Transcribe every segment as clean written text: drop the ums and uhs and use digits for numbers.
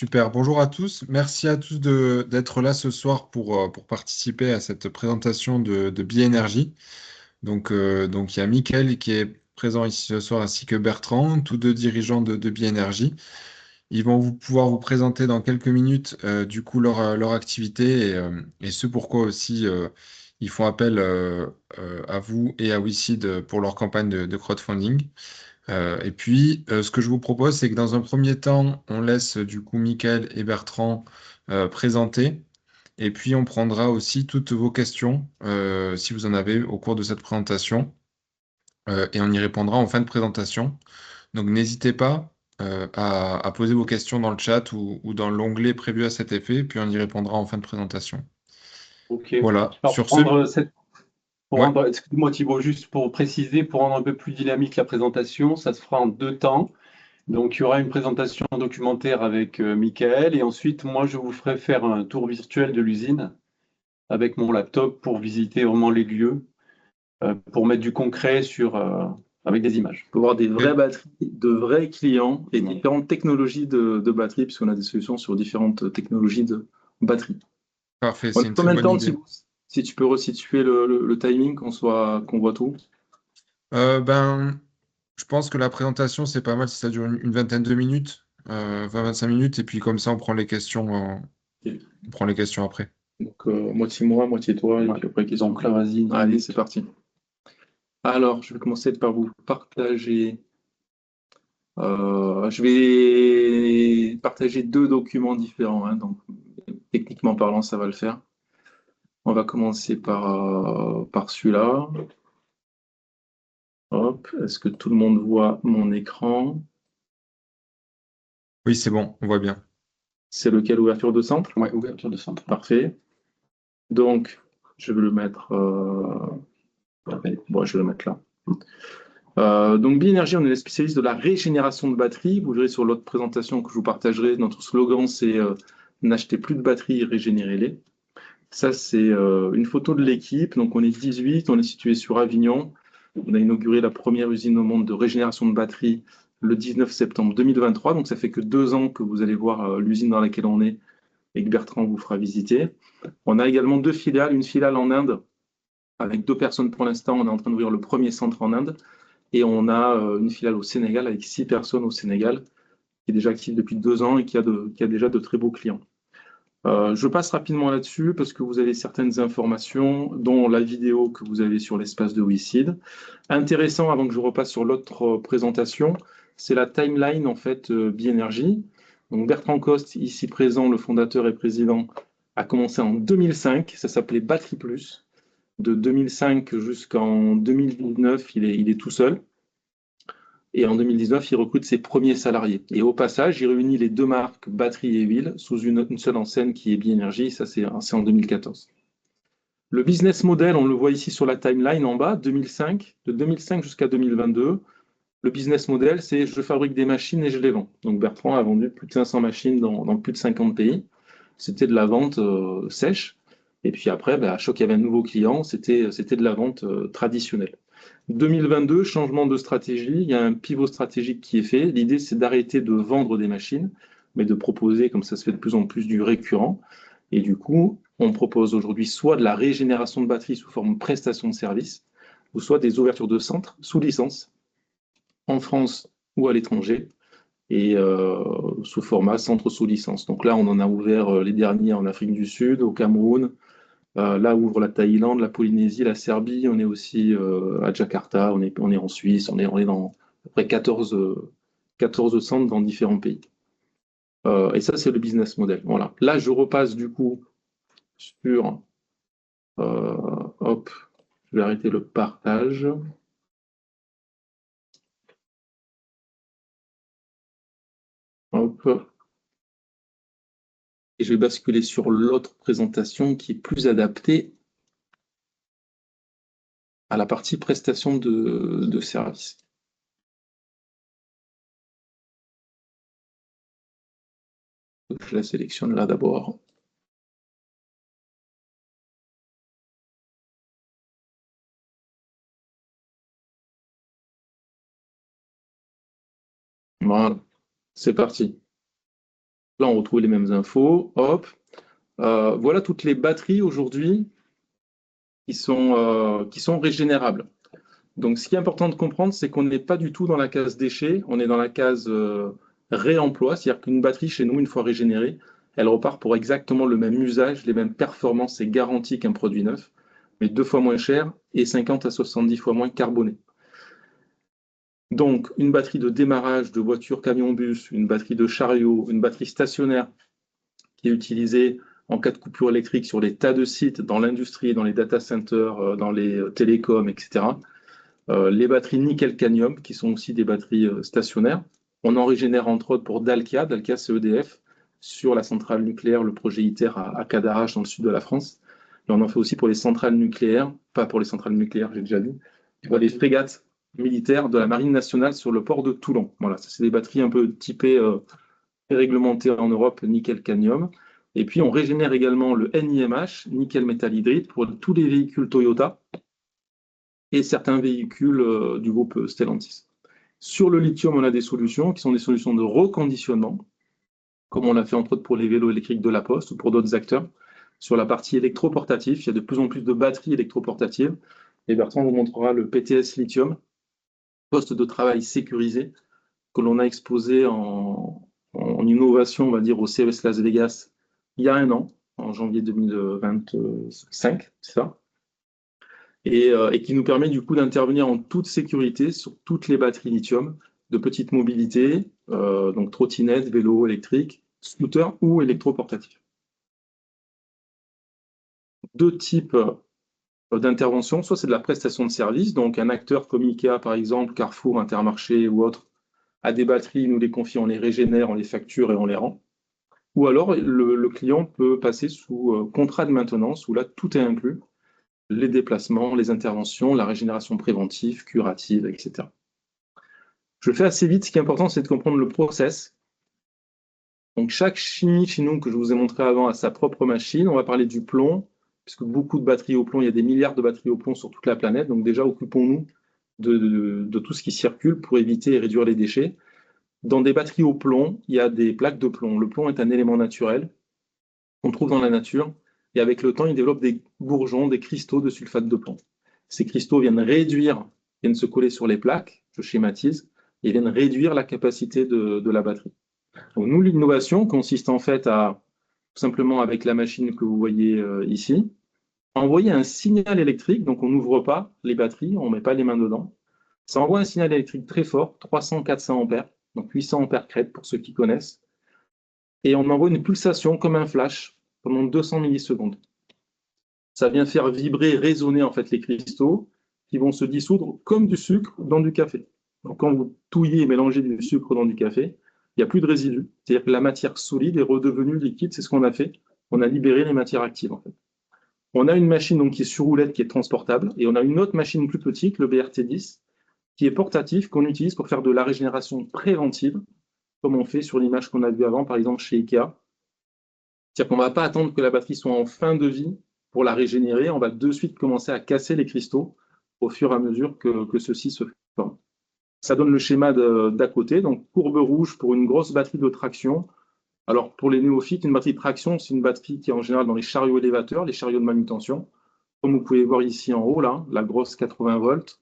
Super, bonjour à tous. Merci à tous d'être là ce soir pour participer à cette présentation de Bi-Énergie. Donc, il y a Mickaël qui est présent ici ce soir ainsi que Bertrand, tous deux dirigeants de Bi-Énergie. Ils vont pouvoir vous présenter dans quelques minutes du coup leur activité et ce pourquoi aussi ils font appel à vous et à WeSeed pour leur campagne de crowdfunding. Et puis, ce que je vous propose, c'est que dans un premier temps, on laisse du coup Mickaël et Bertrand présenter. Et puis, on prendra aussi toutes vos questions, si vous en avez, au cours de cette présentation. Et on y répondra en fin de présentation. Donc, n'hésitez pas à poser vos questions dans le chat ou dans l'onglet prévu à cet effet. Puis, on y répondra en fin de présentation. Ok. Voilà. Alors, Sur ce, ouais. excuse-moi Thibaut, juste pour préciser, pour rendre un peu plus dynamique la présentation, ça se fera en deux temps. Donc, il y aura une présentation documentaire avec Michael et ensuite, moi, je vous ferai faire un tour virtuel de l'usine avec mon laptop pour visiter vraiment les lieux, pour mettre du concret avec des images. Pour voir des vraies Ok. batteries, de vrais clients et différentes technologies de batteries, puisqu'on a des solutions sur différentes technologies de batteries. Parfait, On a c'est une très combien de bonne temps, idée. Thibaut, si tu peux resituer le timing, qu'on voit tout? Ben, je pense que la présentation, c'est pas mal si ça dure une vingtaine de minutes, 20-25 minutes, et puis comme ça, on prend les questions après. Donc, moitié moi, moitié toi, et Ouais. puis après, question. Donc là, vas-y. Allez, c'est parti. Alors, je vais commencer par vous partager. Je vais partager deux documents différents, hein, donc techniquement parlant, ça va le faire. On va commencer par celui-là. Hop, est-ce que tout le monde voit mon écran? Oui, c'est bon, on voit bien. C'est lequel, ouverture de centre? Ouais, ouverture de centre. Parfait. Donc, je vais le mettre. Bon, je vais le mettre là. Donc, Bi-Énergie, on est les spécialistes de la régénération de batteries. Vous verrez sur l'autre présentation que je vous partagerai, notre slogan, c'est n'achetez plus de batteries, régénérez-les. Ça, c'est une photo de l'équipe. Donc, on est 18, on est situé sur Avignon. On a inauguré la première usine au monde de régénération de batteries le 19 septembre 2023. Donc, ça fait que 2 ans que vous allez voir l'usine dans laquelle on est et que Bertrand vous fera visiter. On a également deux filiales, une filiale en Inde avec 2 personnes pour l'instant. On est en train d'ouvrir le premier centre en Inde. Et on a une filiale au Sénégal avec 6 personnes au Sénégal qui est déjà active depuis 2 ans et qui a déjà de très beaux clients. Je passe rapidement là-dessus parce que vous avez certaines informations, dont la vidéo que vous avez sur l'espace de WeSeed. Intéressant, avant que je repasse sur l'autre présentation, c'est la timeline en fait Bi-Énergie. Donc Bertrand Coste, ici présent, le fondateur et président, a commencé en 2005. Ça s'appelait Batterie Plus. De 2005 jusqu'en 2019, il est tout seul. Et en 2019, il recrute ses premiers salariés. Et au passage, il réunit les deux marques batterie et huile sous une seule enseigne qui est Bi-Énergie. Ça, c'est en 2014. Le business model, on le voit ici sur la timeline en bas, 2005, de 2005 jusqu'à 2022. Le business model, c'est je fabrique des machines et je les vends. Donc Bertrand a vendu plus de 500 machines dans plus de 50 pays. C'était de la vente sèche. Et puis après, à chaque fois qu'il y avait un nouveau client, c'était de la vente traditionnelle. 2022, changement de stratégie. Il y a un pivot stratégique qui est fait. L'idée, c'est d'arrêter de vendre des machines, mais de proposer, comme ça se fait de plus en plus, du récurrent. Et du coup, on propose aujourd'hui soit de la régénération de batterie sous forme de prestation de service, ou soit des ouvertures de centres sous licence, en France ou à l'étranger, et sous format centre sous licence. Donc là, on en a ouvert les derniers en Afrique du Sud, au Cameroun. Là ouvre la Thaïlande, la Polynésie, la Serbie. On est aussi à Jakarta, on est en Suisse, on est dans à peu près 14 centres dans différents pays. Et ça, c'est le business model. Voilà. Là, je repasse du coup sur. Hop, je vais arrêter le partage. Hop. Et je vais basculer sur l'autre présentation qui est plus adaptée à la partie prestation de service. Je la sélectionne là d'abord. Voilà, c'est parti. Là, on retrouve les mêmes infos. Hop. Voilà toutes les batteries aujourd'hui qui sont régénérables. Donc, ce qui est important de comprendre, c'est qu'on n'est pas du tout dans la case déchets, on est dans la case réemploi, c'est-à-dire qu'une batterie chez nous, une fois régénérée, elle repart pour exactement le même usage, les mêmes performances et garanties qu'un produit neuf, mais 2 fois moins cher et 50 à 70 fois moins carboné. Donc, une batterie de démarrage de voiture, camion, bus, une batterie de chariot, une batterie stationnaire qui est utilisée en cas de coupure électrique sur les tas de sites dans l'industrie, dans les data centers, dans les télécoms, etc. Les batteries nickel-cadmium, qui sont aussi des batteries stationnaires. On en régénère entre autres pour Dalkia. Dalkia, c'est EDF, sur la centrale nucléaire, le projet ITER à Cadarache, dans le sud de la France. Et on en fait aussi pour les centrales nucléaires, pas pour les centrales nucléaires, j'ai déjà dit, pour les frégates militaires de la Marine nationale sur le port de Toulon. Voilà, ça c'est des batteries un peu typées et réglementées en Europe, nickel-cadmium. Et puis on régénère également le NiMH, nickel métal hydride, pour tous les véhicules Toyota et certains véhicules du groupe Stellantis. Sur le lithium, on a des solutions qui sont des solutions de reconditionnement, comme on l'a fait entre autres pour les vélos électriques de la Poste ou pour d'autres acteurs. Sur la partie électroportative, il y a de plus en plus de batteries électroportatives. Et Bertrand vous montrera le PTS lithium, poste de travail sécurisé, que l'on a exposé en innovation, on va dire, au CES Las Vegas il y a un an, en janvier 2025, c'est ça, et qui nous permet du coup d'intervenir en toute sécurité sur toutes les batteries lithium de petite mobilité, donc trottinette, vélo électrique, scooter ou électroportatif. Deux types d'intervention, soit c'est de la prestation de service, donc un acteur comme Ikea par exemple, Carrefour, Intermarché ou autre, a des batteries, il nous les confie, on les régénère, on les facture et on les rend. Ou alors le client peut passer sous contrat de maintenance où là tout est inclus, les déplacements, les interventions, la régénération préventive, curative, etc. Je le fais assez vite, ce qui est important c'est de comprendre le process. Donc chaque chimie chez nous que je vous ai montré avant a sa propre machine. On va parler du plomb, puisque beaucoup de batteries au plomb, il y a des milliards de batteries au plomb sur toute la planète. Donc déjà, occupons-nous de tout ce qui circule pour éviter et réduire les déchets. Dans des batteries au plomb, il y a des plaques de plomb. Le plomb est un élément naturel qu'on trouve dans la nature. Et avec le temps, il développe des bourgeons, des cristaux de sulfate de plomb. Ces cristaux viennent se coller sur les plaques, je schématise, et viennent réduire la capacité de la batterie. Donc, nous, l'innovation consiste en fait à, tout simplement avec la machine que vous voyez ici, envoyer un signal électrique, donc on n'ouvre pas les batteries, on ne met pas les mains dedans. Ça envoie un signal électrique très fort, 300-400 ampères, donc 800 ampères crête pour ceux qui connaissent, et on envoie une pulsation comme un flash pendant 200 millisecondes. Ça vient faire vibrer, résonner en fait les cristaux qui vont se dissoudre comme du sucre dans du café. Donc quand vous touillez et mélangez du sucre dans du café, il n'y a plus de résidus. C'est-à-dire que la matière solide est redevenue liquide, c'est ce qu'on a fait. On a libéré les matières actives en fait. On a une machine donc, qui est sur roulette, qui est transportable, et on a une autre machine plus petite, le BRT10, qui est portatif, qu'on utilise pour faire de la régénération préventive, comme on fait sur l'image qu'on a vue avant, par exemple chez Ikea. C'est-à-dire qu'on ne va pas attendre que la batterie soit en fin de vie pour la régénérer, on va de suite commencer à casser les cristaux au fur et à mesure que ceux-ci se forment. Ça donne le schéma d'à côté, donc courbe rouge pour une grosse batterie de traction. Alors pour les néophytes, une batterie de traction, c'est une batterie qui est en général dans les chariots élévateurs, les chariots de manutention. Comme vous pouvez voir ici en haut, là, la grosse 80 volts.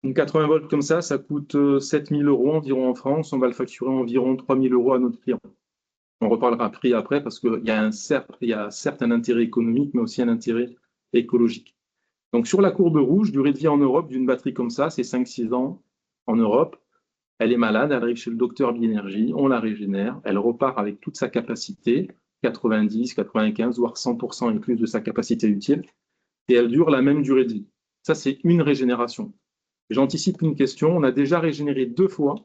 Une 80 volts comme ça coûte 7 000 € environ en France. On va le facturer environ 3 000 € à notre client. On reparlera prix après parce qu'il y a certes un intérêt économique, mais aussi un intérêt écologique. Donc sur la courbe rouge, durée de vie en Europe d'une batterie comme ça, c'est 5-6 ans en Europe. Elle est malade, elle arrive chez le docteur Biénergie, on la régénère, elle repart avec toute sa capacité, 90, 95, voire 100% et plus de sa capacité utile, et elle dure la même durée de vie. Ça, c'est une régénération. J'anticipe une question, on a déjà régénéré 2 fois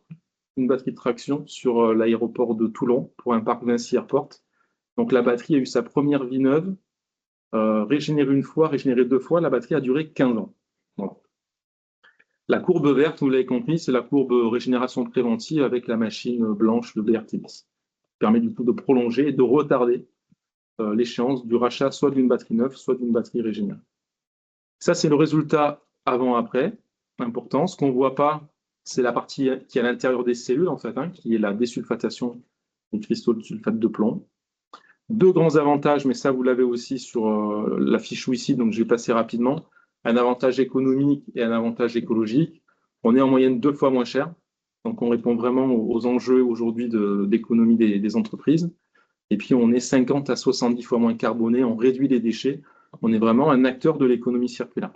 une batterie de traction sur l'aéroport de Toulon pour un parc Vinci Airport. Donc la batterie a eu sa première vie neuve, régénérée une fois, régénérée 2 fois, la batterie a duré 15 ans. Voilà. La courbe verte, vous l'avez compris, c'est la courbe régénération préventive avec la machine blanche, le BRT10, qui permet du coup de prolonger et de retarder l'échéance du rachat soit d'une batterie neuve, soit d'une batterie régénérée. Ça, c'est le résultat avant-après, important. Ce qu'on ne voit pas, c'est la partie qui est à l'intérieur des cellules, en fait, qui est la désulfatation les cristaux de sulfate de plomb. Deux grands avantages, mais ça vous l'avez aussi sur la fiche ici, donc je vais passer rapidement. Un avantage économique et un avantage écologique. On est en moyenne 2 fois moins cher, donc on répond vraiment aux enjeux aujourd'hui d'économie des entreprises. Et puis on est 50 à 70 fois moins carboné, on réduit les déchets, on est vraiment un acteur de l'économie circulaire.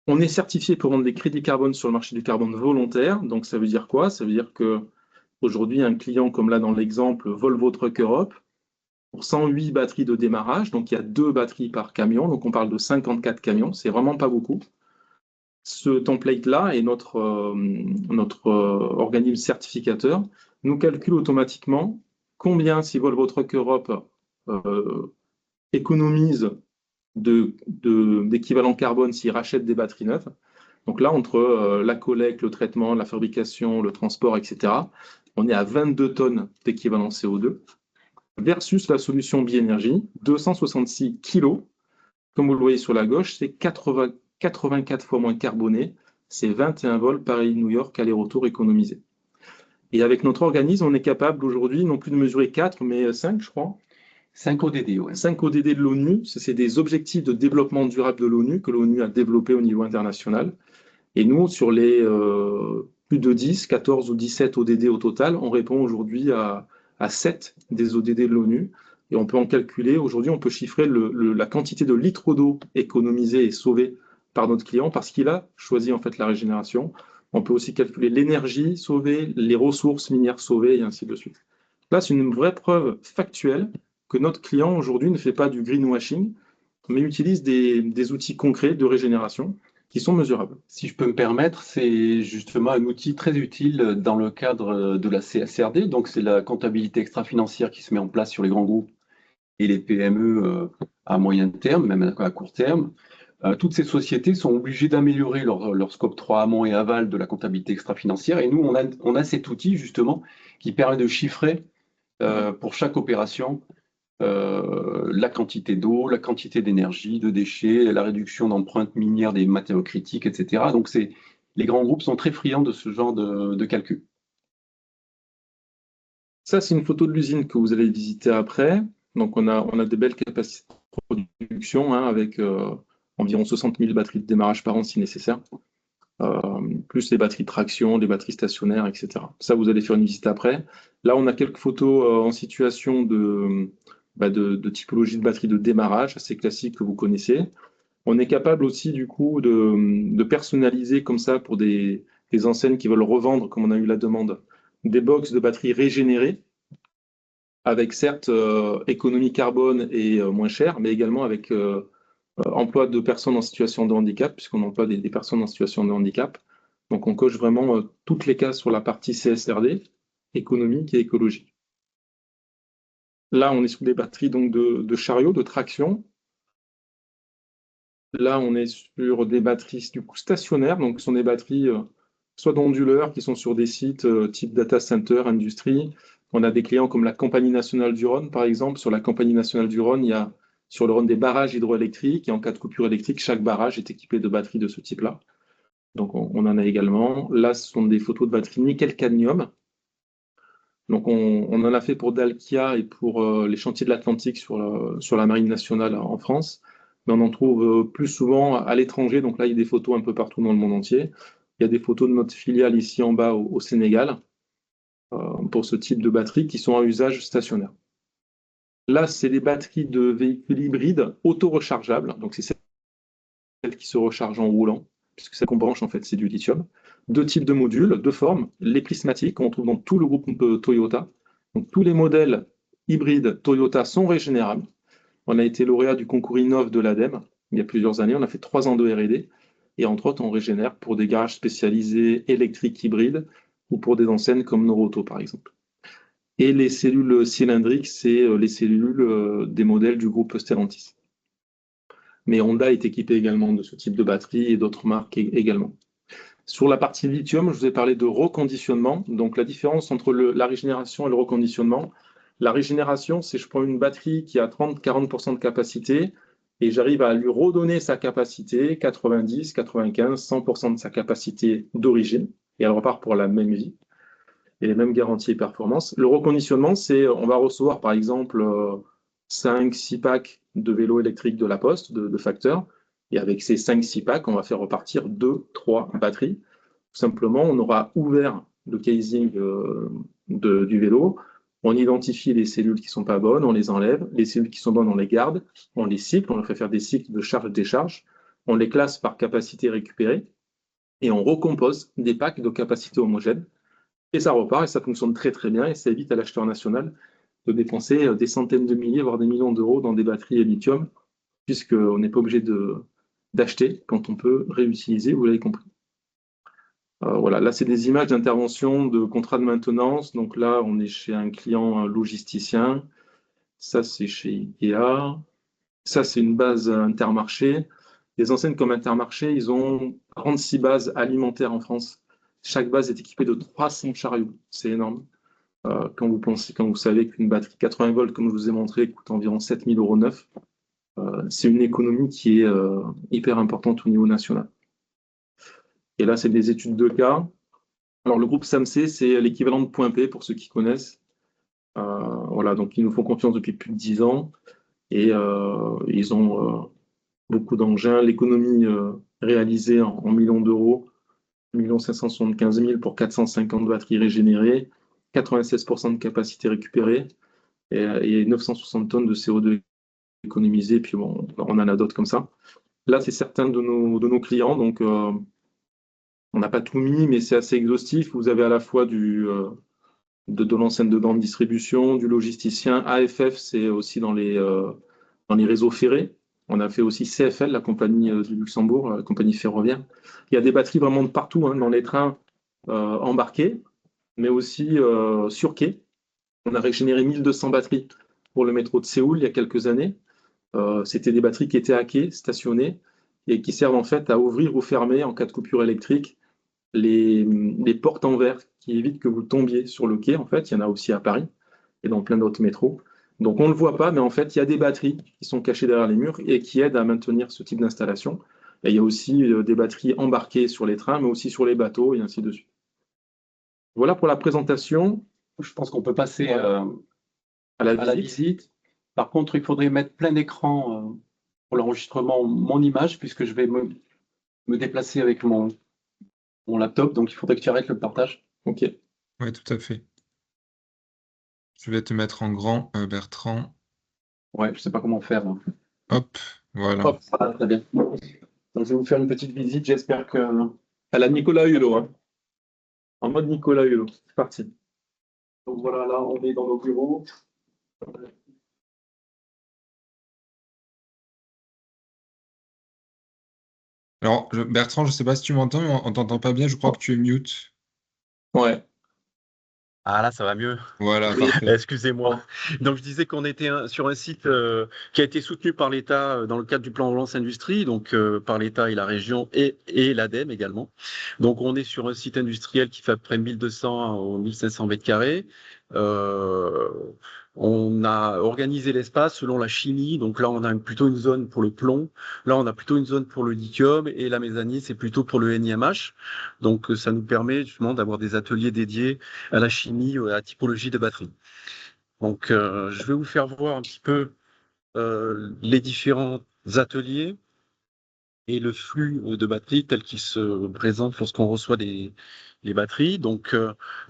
On est certifié pour vendre des crédits carbone sur le marché du carbone volontaire, donc ça veut dire quoi? Ça veut dire que aujourd'hui, un client, comme là dans l'exemple Volvo Truck Europe, pour 108 batteries de démarrage, donc il y a 2 batteries par camion, donc on parle de 54 camions, c'est vraiment pas beaucoup. Ce template-là et notre organisme certificateur nous calcule automatiquement combien, si Volvo Truck Europe économise d'équivalent carbone s'il rachète des batteries neuves. Donc là, entre la collecte, le traitement, la fabrication, le transport, etc., on est à 22 tonnes d'équivalent CO2 versus la solution Biénergie, 266 kg. Comme vous le voyez sur la gauche, c'est 84 fois moins carboné. C'est 21 vols Paris-New York aller-retour économisés. Et avec notre organisme, on est capable aujourd'hui non plus de mesurer 4, mais 5, je crois. 5 ODD, ouais. 5 ODD de l'ONU, c'est des objectifs de développement durable de l'ONU que l'ONU a développés au niveau international. Et nous, sur les plus de 10, 14 ou 17 ODD au total, on répond aujourd'hui à 7 des ODD de l'ONU. Et on peut en calculer, aujourd'hui, on peut chiffrer la quantité de litres d'eau économisée et sauvée par notre client parce qu'il a choisi en fait la régénération. On peut aussi calculer l'énergie sauvée, les ressources minières sauvées et ainsi de suite. Là, c'est une vraie preuve factuelle que notre client aujourd'hui ne fait pas du greenwashing, mais utilise des outils concrets de régénération qui sont mesurables. Si je peux me permettre, c'est justement un outil très utile dans le cadre de la CSRD. Donc, c'est la comptabilité extra-financière qui se met en place sur les grands groupes et les PME à moyen terme, même à court terme. Toutes ces sociétés sont obligées d'améliorer leur scope 3 amont et aval de la comptabilité extra-financière. Et nous, on a cet outil justement qui permet de chiffrer pour chaque opération la quantité d'eau, la quantité d'énergie, de déchets, la réduction d'empreintes minières des matériaux critiques, etc. Donc, les grands groupes sont très friands de ce genre de calcul. Ça, c'est une photo de l'usine que vous allez visiter après. Donc, on a des belles capacités de production avec environ 60 000 batteries de démarrage par an si nécessaire, plus les batteries de traction, les batteries stationnaires, etc. Ça, vous allez faire une visite après. Là, on a quelques photos en situation de typologie de batterie de démarrage, assez classique que vous connaissez. On est capable aussi, du coup, de personnaliser comme ça pour des enseignes qui veulent revendre, comme on a eu la demande, des box de batteries régénérées, avec certes économie carbone et moins cher, mais également avec emploi de personnes en situation de handicap, puisqu'on emploie des personnes en situation de handicap. Donc on coche vraiment toutes les cases sur la partie CSRD, économique et écologique. Là, on est sur des batteries donc, de chariot, de traction. Là, on est sur des batteries du coup stationnaires, donc ce sont des batteries soit d'onduleurs qui sont sur des sites type data center, industrie. On a des clients comme la Compagnie nationale du Rhône, par exemple. Sur la Compagnie nationale du Rhône, il y a sur le Rhône des barrages hydroélectriques et en cas de coupure électrique, chaque barrage est équipé de batteries de ce type-là. Donc on en a également. Là, ce sont des photos de batteries nickel-cadmium. Donc on en a fait pour Dalkia et pour les chantiers de l'Atlantique sur la Marine nationale en France. Mais on en trouve plus souvent à l'étranger. Donc là, il y a des photos un peu partout dans le monde entier. Il y a des photos de notre filiale ici en bas au Sénégal pour ce type de batteries qui sont à usage stationnaire. Là, c'est les batteries de véhicules hybrides auto-rechargeables. Donc c'est celles qui se rechargent en roulant, puisque celles qu'on branche, en fait, c'est du lithium. 2 types de modules, 2 formes. Les prismatiques, qu'on trouve dans tout le groupe Toyota. Donc tous les modèles hybrides Toyota sont régénérables. On a été lauréat du concours Innov de l'ADEME il y a plusieurs années. On a fait 3 ans de R&D. Et entre autres, on régénère pour des garages spécialisés électriques hybrides ou pour des enseignes comme Noroto, par exemple. Et les cellules cylindriques, c'est les cellules des modèles du groupe Stellantis. Mais Honda est équipé également de ce type de batterie et d'autres marques également. Sur la partie lithium, je vous ai parlé de reconditionnement. Donc la différence entre la régénération et le reconditionnement. La régénération, c'est je prends une batterie qui a 30-40% de capacité et j'arrive à lui redonner sa capacité, 90, 95, 100% de sa capacité d'origine, et elle repart pour la même vie. et les mêmes garanties et performances. Le reconditionnement, c'est on va recevoir par exemple 5-6 packs de vélos électriques de la Poste, de facteurs, et avec ces 5-6 packs, on va faire repartir 2-3 batteries. Tout simplement, on aura ouvert le casing du vélo, on identifie les cellules qui ne sont pas bonnes, on les enlève, les cellules qui sont bonnes, on les garde, on les cycle, on leur fait faire des cycles de charge-décharge, on les classe par capacité récupérée, et on recompose des packs de capacité homogène, et ça repart, et ça fonctionne très très bien, et ça évite à l'acheteur national de dépenser des centaines de milliers, voire des millions d'euros dans des batteries lithium, puisqu'on n'est pas obligé d'acheter quand on peut réutiliser, vous l'avez compris. Voilà, là, c'est des images d'intervention de contrat de maintenance. Donc là, on est chez un client logisticien. Ça, c'est chez Ikea. Ça, c'est une base Intermarché. Les enseignes comme Intermarché, ils ont 36 bases alimentaires en France. Chaque base est équipée de 300 chariots. C'est énorme. Quand vous savez qu'une batterie 80 volts, comme je vous ai montré, coûte environ 7 000 euros neuf, c'est une économie qui est hyper importante au niveau national. Et là, c'est des études de cas. Alors, le groupe SAMC, c'est l'équivalent de Point P pour ceux qui connaissent. Voilà, donc ils nous font confiance depuis plus de 10 ans et ils ont beaucoup d'engins. L'économie réalisée en millions d'euros, 1 575 000 pour 450 batteries régénérées, 96% de capacité récupérée et 960 tonnes de CO2 économisées. Puis bon, on en a d'autres comme ça. Là, c'est certains de nos clients, donc on n'a pas tout mis, mais c'est assez exhaustif. Vous avez à la fois de l'enseigne de grande distribution, du logisticien. AFF, c'est aussi dans les réseaux ferrés. On a fait aussi CFL, la compagnie du Luxembourg, la compagnie ferroviaire. Il y a des batteries vraiment de partout, hein, dans les trains embarqués, mais aussi sur quai. On a régénéré 1200 batteries pour le métro de Séoul il y a quelques années. C'était des batteries qui étaient à quai, stationnées, et qui servent en fait à ouvrir ou fermer en cas de coupure électrique les portes en verre qui évitent que vous tombiez sur le quai. En fait, il y en a aussi à Paris et dans plein d'autres métros. Donc on ne le voit pas, mais en fait, il y a des batteries qui sont cachées derrière les murs et qui aident à maintenir ce type d'installation. Et il y a aussi des batteries embarquées sur les trains, mais aussi sur les bateaux et ainsi de suite. Voilà pour la présentation. Je pense qu'on peut passer à la à la visite. visite. Par contre, il faudrait mettre plein écran pour l'enregistrement, mon image, puisque je vais me déplacer avec mon laptop. Donc, il faudrait que tu arrêtes le partage. Ok. Oui, tout à fait. Je vais te mettre en grand, Bertrand. Ouais, je sais pas comment faire. Hop, voilà. Hop, voilà, très bien. Donc, je vais vous faire une petite visite. J'espère que. À la Nicolas Hulot, hein. En mode Nicolas Hulot. C'est parti. Donc voilà, là, on est dans nos bureaux. Alors, Bertrand, je ne sais pas si tu m'entends, mais on t'entend pas bien. Je crois que tu es mute. Ouais. Ah là, ça va mieux. Voilà, Oui. parfait. Excusez-moi. Donc, je disais qu'on était sur un site qui a été soutenu par l'État dans le cadre du plan Relance Industrie, donc par l'État et la région et l'ADEME également. Donc, on est sur un site industriel qui fait à peu près 1200 ou 1500 mètres carrés. On a organisé l'espace selon la chimie. Donc là, on a plutôt une zone pour le plomb. Là, on a plutôt une zone pour le lithium et la mésanine, c'est plutôt pour le NiMH. Donc, ça nous permet justement d'avoir des ateliers dédiés à la chimie, à la typologie de batterie. Donc, je vais vous faire voir un petit peu les différents ateliers et le flux de batteries tel qu'il se présente lorsqu'on reçoit les batteries. Donc,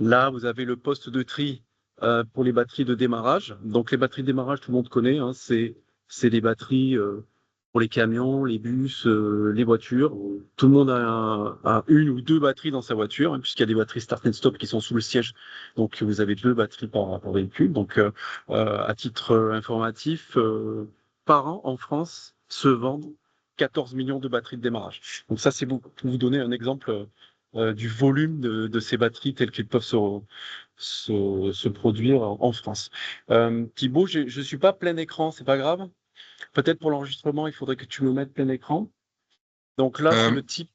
là, vous avez le poste de tri pour les batteries de démarrage. Donc, les batteries de démarrage, tout le monde connaît, hein, c'est des batteries pour les camions, les bus, les voitures. Tout le monde a une ou deux batteries dans sa voiture, hein, puisqu'il y a des batteries start and stop qui sont sous le siège. Donc, vous avez 2 batteries par véhicule. Donc, à titre informatif, par an en France se vendent 14 millions de batteries de démarrage. Donc ça, c'est pour vous donner un exemple du volume de ces batteries telles qu'elles peuvent se produire en France. Thibaut, je ne suis pas plein écran, c'est pas grave. Peut-être pour l'enregistrement, il faudrait que tu me mettes plein écran. Donc là, c'est le type.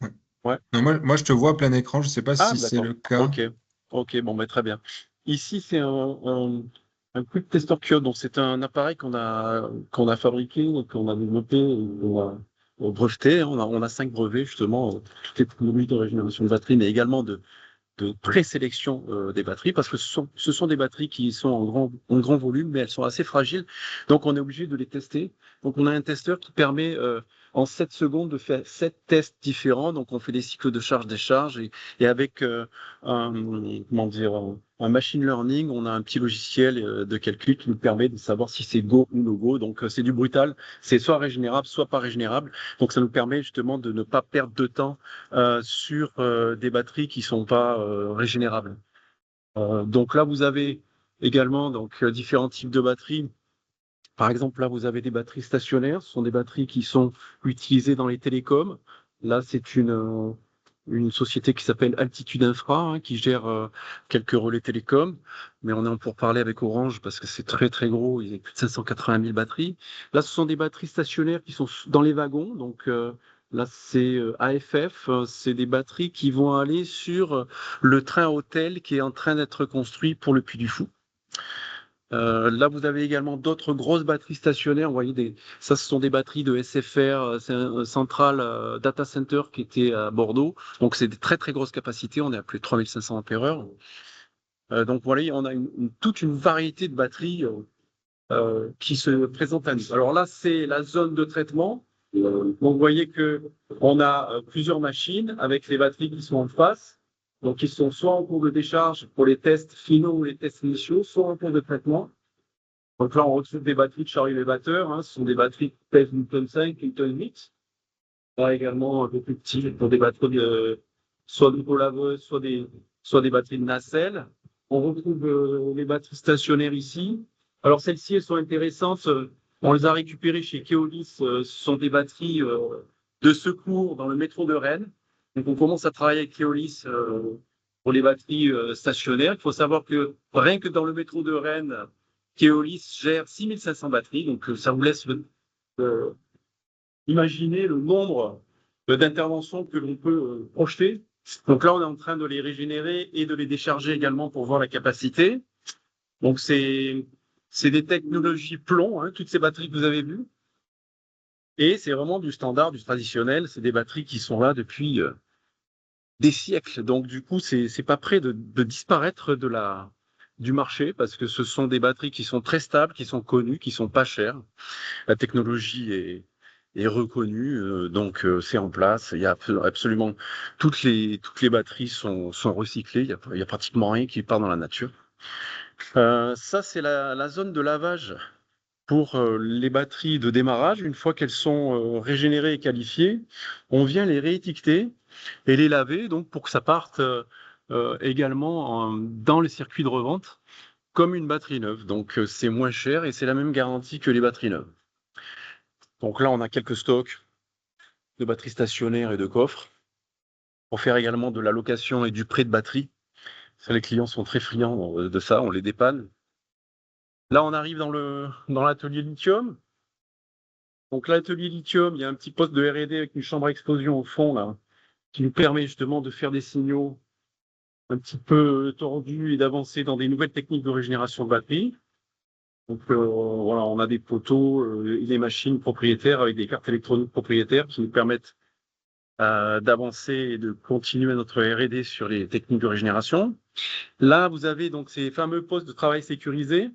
Ouais. Ouais. Non, moi, je te vois plein écran. Je ne sais pas Ah, si c'est d'accord. le cas. Ok, bon, mais très bien. Ici, c'est un Quick Tester Kiosk. Donc, c'est un appareil qu'on a fabriqué, qu'on a développé, qu'on a breveté. On a 5 brevets, justement, toutes les technologies de régénération de batterie, mais également de de présélection des batteries, parce que ce sont des batteries qui sont en grand volume, mais elles sont assez fragiles, donc on est obligé de les tester. Donc on a un testeur qui permet en 7 secondes de faire 7 tests différents, donc on fait des cycles de charge-décharge, et avec un machine learning, on a un petit logiciel de calcul qui nous permet de savoir si c'est go ou no go, donc c'est du brutal, c'est soit régénérable, soit pas régénérable, donc ça nous permet justement de ne pas perdre de temps sur des batteries qui sont pas régénérables. Donc là, vous avez également différents types de batteries. Par exemple, là, vous avez des batteries stationnaires. Ce sont des batteries qui sont utilisées dans les télécoms. Là, c'est une société qui s'appelle Altitude Infra, hein, qui gère quelques relais télécoms. Mais on est en pourparlers avec Orange parce que c'est très, très gros. Ils ont plus de 580 000 batteries. Là, ce sont des batteries stationnaires qui sont dans les wagons. Donc, là, c'est AFF. C'est des batteries qui vont aller sur le train hôtel qui est en train d'être construit pour le Puy du Fou. Là, vous avez également d'autres grosses batteries stationnaires. Vous voyez, ça, ce sont des batteries de SFR, c'est un central data center qui était à Bordeaux. Donc, c'est des très, très grosses capacités. On est à plus de 3500 ampères-heure. Donc, voilà, on a toute une variété de batteries qui se présentent à nous. Alors là, c'est la zone de traitement. Donc, vous voyez qu'on a plusieurs machines avec les batteries qui sont en face. Donc, ils sont soit en cours de décharge pour les tests finaux ou les tests initiaux, soit en cours de traitement. Donc là, on retrouve des batteries de chariot élévateur. Hein. Ce sont des batteries qui pèsent 1,5 tonne, 1,8 tonne. Là également un peu plus petits pour des batteries soit d'autolaveuses, soit des batteries de nacelle. On retrouve les batteries stationnaires ici. Alors celles-ci, elles sont intéressantes. On les a récupérées chez Keolis. Ce sont des batteries de secours dans le métro de Rennes. Donc, on commence à travailler avec Keolis pour les batteries stationnaires. Il faut savoir que rien que dans le métro de Rennes, Keolis gère 6500 batteries. Donc, ça vous laisse imaginer le nombre d'interventions que l'on peut projeter. Donc là, on est en train de les régénérer et de les décharger également pour voir la capacité. Donc, c'est des technologies plomb, hein, toutes ces batteries que vous avez vues. Et c'est vraiment du standard, du traditionnel. C'est des batteries qui sont là depuis des siècles. Donc, du coup, c'est pas prêt de disparaître du marché parce que ce sont des batteries qui sont très stables, qui sont connues, qui sont pas chères. La technologie est reconnue, donc c'est en place. Il y a absolument toutes les batteries sont recyclées. Il y a pratiquement rien qui part dans la nature. Ça, c'est la zone de lavage pour les batteries de démarrage. Une fois qu'elles sont régénérées et qualifiées, on vient les réétiqueter et les laver donc pour que ça parte également dans le circuit de revente comme une batterie neuve. Donc c'est moins cher et c'est la même garantie que les batteries neuves. Donc là, on a quelques stocks de batteries stationnaires et de coffres pour faire également de la location et du prêt de batterie. Ça, les clients sont très friands de ça, on les dépanne. Là, on arrive dans l'atelier lithium. Donc l'atelier lithium, il y a un petit poste de R&D avec une chambre à explosion au fond là, qui nous permet justement de faire des signaux un petit peu tordus et d'avancer dans des nouvelles techniques de régénération de batterie. Donc voilà, on a des poteaux et des machines propriétaires avec des cartes électroniques propriétaires qui nous permettent d'avancer et de continuer notre R&D sur les techniques de régénération. Là, vous avez donc ces fameux postes de travail sécurisés.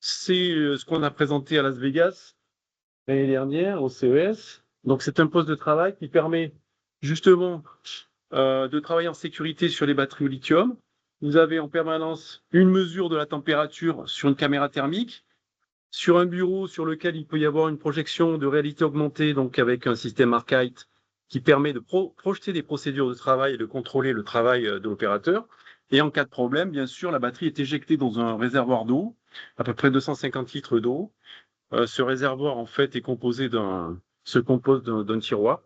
C'est ce qu'on a présenté à Las Vegas l'année dernière au CES. Donc, c'est un poste de travail qui permet justement de travailler en sécurité sur les batteries au lithium. Vous avez en permanence une mesure de la température sur une caméra thermique, sur un bureau sur lequel il peut y avoir une projection de réalité augmentée, donc avec un système Arcite qui permet de projeter des procédures de travail et de contrôler le travail de l'opérateur. Et en cas de problème, bien sûr, la batterie est éjectée dans un réservoir d'eau, à peu près 250 litres d'eau. Ce réservoir, en fait, se compose d'un tiroir.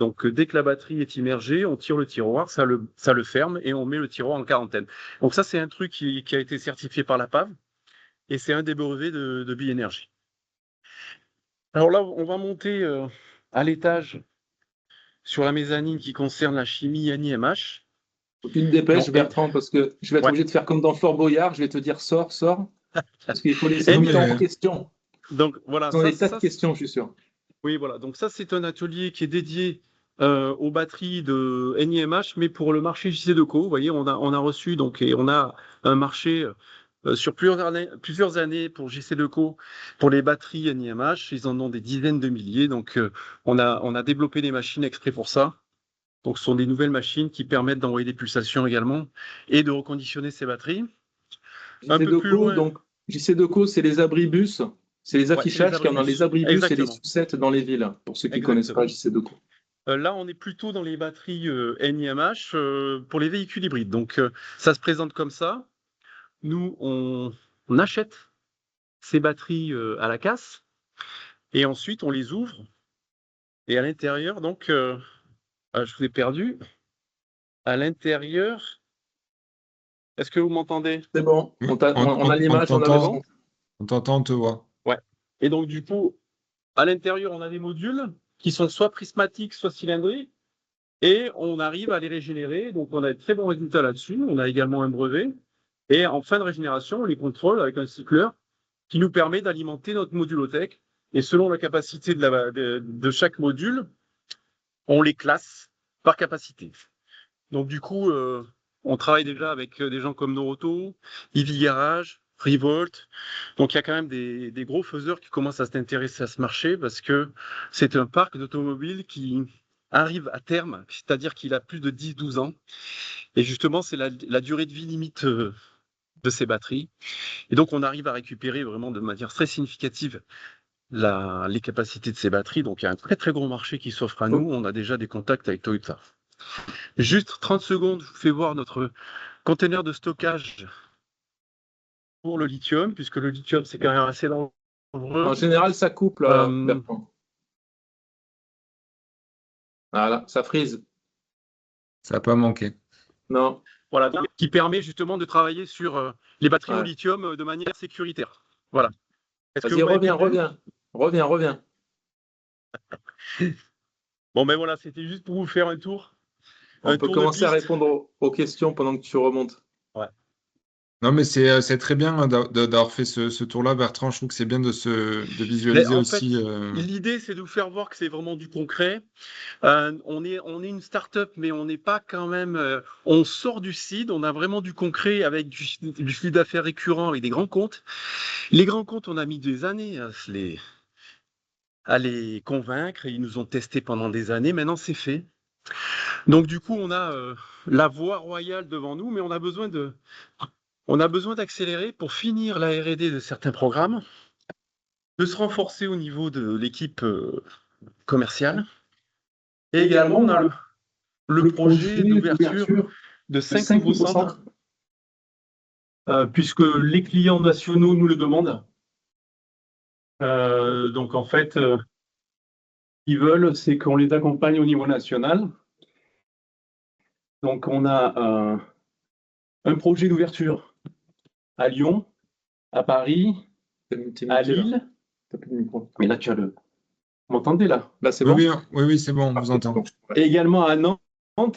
Donc, dès que la batterie est immergée, on tire le tiroir, ça le ferme et on met le tiroir en quarantaine. Donc ça, c'est un truc qui a été certifié par la PAV et c'est un des brevets de BioEnergy. Alors là, on va monter à l'étage sur la mezzanine qui concerne la chimie NIMH. Tu te dépêches, Bertrand, parce que je vais être obligé de faire comme dans Fort Boyard, je vais te dire sors, parce qu'il faut laisser du temps aux questions. Donc voilà, dans les tas de questions, je suis sûr. Oui, voilà. Donc ça, c'est un atelier qui est dédié aux batteries de NiMH, mais pour le marché JC Deco. Vous voyez, on a reçu donc et on a un marché sur plusieurs années pour JC Deco pour les batteries NiMH. Ils en ont des dizaines de milliers. Donc, on a développé des machines exprès pour ça. Donc, ce sont des nouvelles machines qui permettent d'envoyer des pulsations également et de reconditionner ces batteries. Un JC peu plus Deco, loin. donc JC Deco, c'est les abribus, c'est les affichages qu'il y a dans les abribus et les Exactement. sucettes dans les villes, pour ceux qui ne connaissent pas JC Deco. Là, on est plutôt dans les batteries NiMH pour les véhicules hybrides. Donc, ça se présente comme ça. Nous, on achète ces batteries à la casse et ensuite on les ouvre. Et à l'intérieur, donc, je vous ai perdu. À l'intérieur, est-ce que vous m'entendez? C'est bon, Oui, on a l'image, on a le t'entend, son. on t'entend, on te voit. Ouais. Et donc, du coup, à l'intérieur, on a des modules qui sont soit prismatiques, soit cylindriques. Et on arrive à les régénérer. Donc, on a de très bons résultats là-dessus. On a également un brevet. Et en fin de régénération, on les contrôle avec un cycleur qui nous permet d'alimenter notre modulothèque. Et selon la capacité de chaque module, on les classe par capacité. Donc, du coup, on travaille déjà avec des gens comme Noroto, EV Garage, Revolt. Donc, il y a quand même des gros faiseurs qui commencent à s'intéresser à ce marché parce que c'est un parc d'automobiles qui arrive à terme, c'est-à-dire qu'il a plus de 10-12 ans. Et justement, c'est la durée de vie limite de ces batteries. Et donc, on arrive à récupérer vraiment de manière très significative les capacités de ces batteries. Donc, il y a un très, très gros marché qui s'offre à nous. On a déjà des contacts avec Toyota. Juste 30 secondes, je vous fais voir notre conteneur de stockage pour le lithium, puisque le lithium, c'est quand même assez dangereux. En général, ça coupe, là, Bertrand. Voilà, ça frise. Ça n'a pas manqué. Non. Voilà, qui permet justement de travailler sur les batteries au lithium de manière sécuritaire. Voilà. Vas-y, reviens. Bon, ben voilà, c'était juste pour vous faire un tour. On peut commencer à répondre aux questions pendant que tu remontes. Ouais. Non, mais c'est très bien d'avoir fait ce tour-là, Bertrand. Je trouve que c'est bien de visualiser aussi. L'idée, c'est de vous faire voir que c'est vraiment du concret. On est une start-up, mais on n'est pas quand même. On sort du seed, on a vraiment du concret avec du chiffre d'affaires récurrent avec des grands comptes. Les grands comptes, on a mis des années à les convaincre. Ils nous ont testé pendant des années. Maintenant, c'est fait. Donc, du coup, on a la voie royale devant nous, mais on a besoin d'accélérer pour finir la R&D de certains programmes, de se renforcer au niveau de l'équipe commerciale. Et également, on a le projet d'ouverture de 5 nouveaux centres, puisque les clients nationaux nous le demandent. Donc, en fait, ils veulent, c'est qu'on les accompagne au niveau national. Donc, on a un projet d'ouverture à Lyon, à Paris, à Lille. Mais là, tu as le... Vous m'entendez là? Là, c'est bon? Oui, c'est bon, on vous entend. Et également à Nantes